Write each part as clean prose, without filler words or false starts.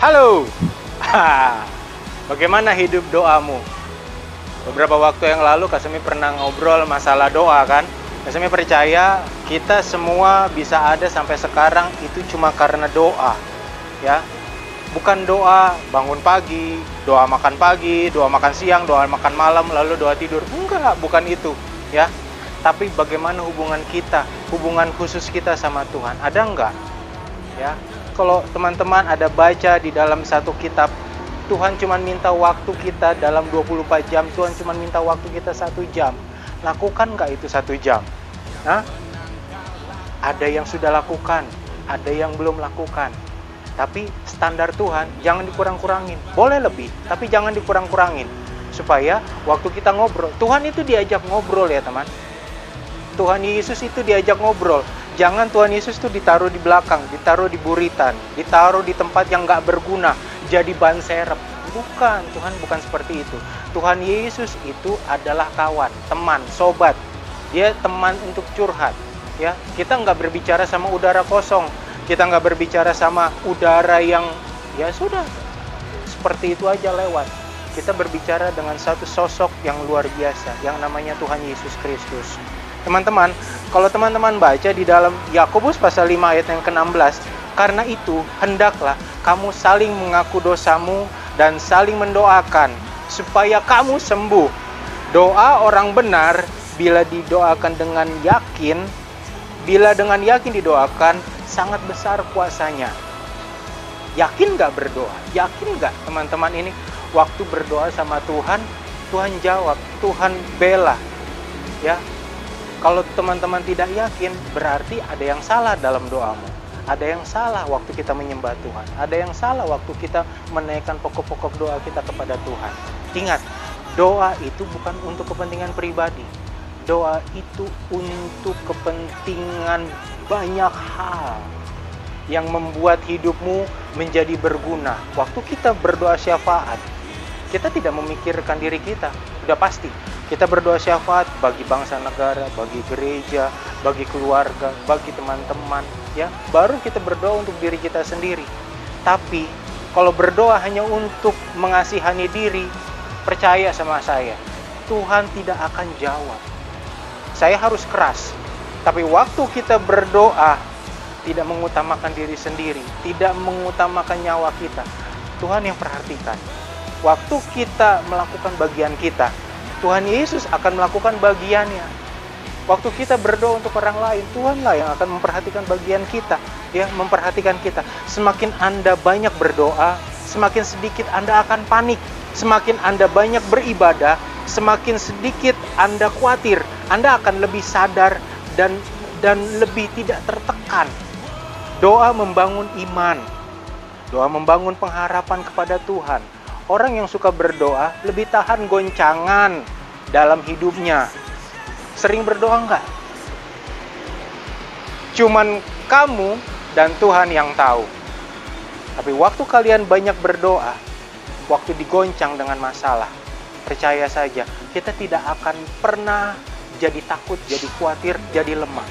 Halo. Bagaimana hidup doamu? Beberapa waktu yang lalu Kasemi pernah ngobrol masalah doa kan. Kasemi percaya kita semua bisa ada sampai sekarang itu cuma karena doa. Ya. Bukan doa bangun pagi, doa makan siang, doa makan malam, lalu doa tidur. Enggak, bukan itu, ya. Tapi bagaimana hubungan kita, hubungan khusus kita sama Tuhan? Ada enggak? Ya. Kalau teman-teman ada baca di dalam satu kitab, Tuhan cuma minta waktu kita dalam 24 jam, Tuhan cuma minta waktu kita 1 jam. Lakukan nggak itu 1 jam? Hah? Ada yang sudah lakukan, ada yang belum lakukan. Tapi standar Tuhan jangan dikurang-kurangin. Boleh lebih, tapi jangan dikurang-kurangin. Supaya waktu kita ngobrol, Tuhan itu diajak ngobrol ya teman. Tuhan Yesus itu diajak ngobrol. Jangan Tuhan Yesus itu ditaruh di belakang, ditaruh di buritan, ditaruh di tempat yang nggak berguna, jadi ban serep. Bukan, Tuhan bukan seperti itu. Tuhan Yesus itu adalah kawan, teman, sobat. Dia teman untuk curhat. Ya, kita nggak berbicara sama udara kosong. Kita nggak berbicara sama udara yang ya sudah seperti itu aja lewat. Kita berbicara dengan satu sosok yang luar biasa, yang namanya Tuhan Yesus Kristus. Teman-teman, kalau teman-teman baca di dalam Yakobus pasal 5 ayat yang ke-16, karena itu hendaklah kamu saling mengaku dosamu dan saling mendoakan supaya kamu sembuh. Doa orang benar bila didoakan dengan yakin, didoakan sangat besar kuasanya. Yakin nggak berdoa? Yakin nggak teman-teman ini waktu berdoa sama Tuhan, Tuhan jawab, Tuhan bela. Ya, kalau teman-teman tidak yakin, berarti ada yang salah dalam doamu. Ada yang salah waktu kita menyembah Tuhan. Ada yang salah waktu kita menaikkan pokok-pokok doa kita kepada Tuhan. Ingat, doa itu bukan untuk kepentingan pribadi. Doa itu untuk kepentingan banyak hal yang membuat hidupmu menjadi berguna. Waktu kita berdoa syafaat, kita tidak memikirkan diri kita, sudah pasti. Kita berdoa syafaat bagi bangsa negara, bagi gereja, bagi keluarga, bagi teman-teman, ya. Baru kita berdoa untuk diri kita sendiri. Tapi kalau berdoa hanya untuk mengasihani diri, percaya sama saya, Tuhan tidak akan jawab. Saya harus keras. Tapi waktu kita berdoa tidak mengutamakan diri sendiri, tidak mengutamakan nyawa kita, Tuhan yang perhatikan. Waktu kita melakukan bagian kita, Tuhan Yesus akan melakukan bagiannya. Waktu kita berdoa untuk orang lain, Tuhanlah yang akan memperhatikan bagian kita, ya, memperhatikan kita. Semakin Anda banyak berdoa, semakin sedikit Anda akan panik. Semakin Anda banyak beribadah, semakin sedikit Anda khawatir. Anda akan lebih sadar dan lebih tidak tertekan. Doa membangun iman. Doa membangun pengharapan kepada Tuhan. Orang yang suka berdoa lebih tahan goncangan dalam hidupnya. Sering berdoa enggak? Cuman kamu dan Tuhan yang tahu. Tapi waktu kalian banyak berdoa, waktu digoncang dengan masalah, percaya saja, kita tidak akan pernah jadi takut, jadi khawatir, jadi lemah.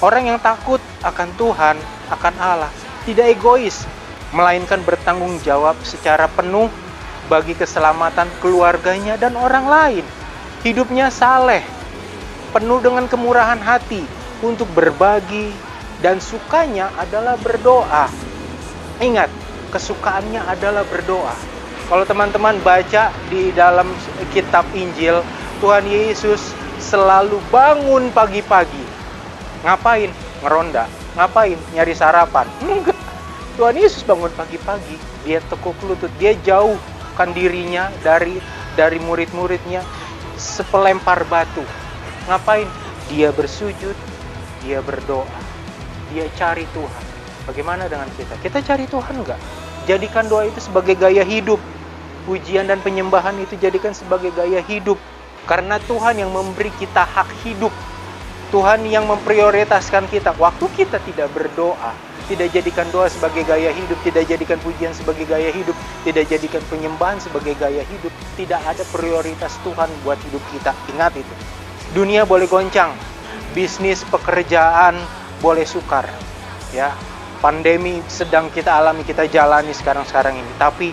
Orang yang takut akan Tuhan, akan Allah, tidak egois, melainkan bertanggung jawab secara penuh bagi keselamatan keluarganya dan orang lain. Hidupnya saleh, penuh dengan kemurahan hati untuk berbagi, dan sukanya adalah berdoa. Ingat, kesukaannya adalah berdoa. Kalau teman-teman baca di dalam kitab Injil, Tuhan Yesus selalu bangun pagi-pagi. Ngapain? Ngeronda. Ngapain? Nyari sarapan. Enggak. Tuhan Yesus bangun pagi-pagi, dia tekuk lutut, dia jauhkan dirinya dari murid-muridnya sepelempar batu. Ngapain? Dia bersujud, dia berdoa, dia cari Tuhan. Bagaimana dengan kita? Kita cari Tuhan enggak? Jadikan doa itu sebagai gaya hidup. Pujian dan penyembahan itu jadikan sebagai gaya hidup. Karena Tuhan yang memberi kita hak hidup. Tuhan yang memprioritaskan kita. Waktu kita tidak berdoa, tidak jadikan doa sebagai gaya hidup, tidak jadikan pujian sebagai gaya hidup, tidak jadikan penyembahan sebagai gaya hidup, tidak ada prioritas Tuhan buat hidup kita. Ingat itu. Dunia boleh goncang, bisnis, pekerjaan boleh sukar, ya. pandemi sedang kita alami, kita jalani sekarang ini. Tapi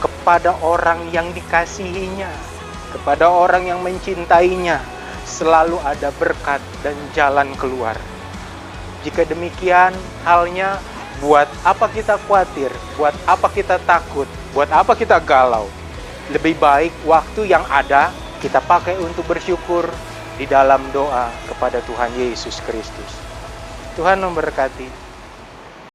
kepada orang yang dikasihinya, kepada orang yang mencintainya, selalu ada berkat dan jalan keluar. Jika demikian halnya, buat apa kita khawatir? Buat apa kita takut? Buat apa kita galau? Lebih baik waktu yang ada kita pakai untuk bersyukur di dalam doa kepada Tuhan Yesus Kristus. Tuhan memberkati.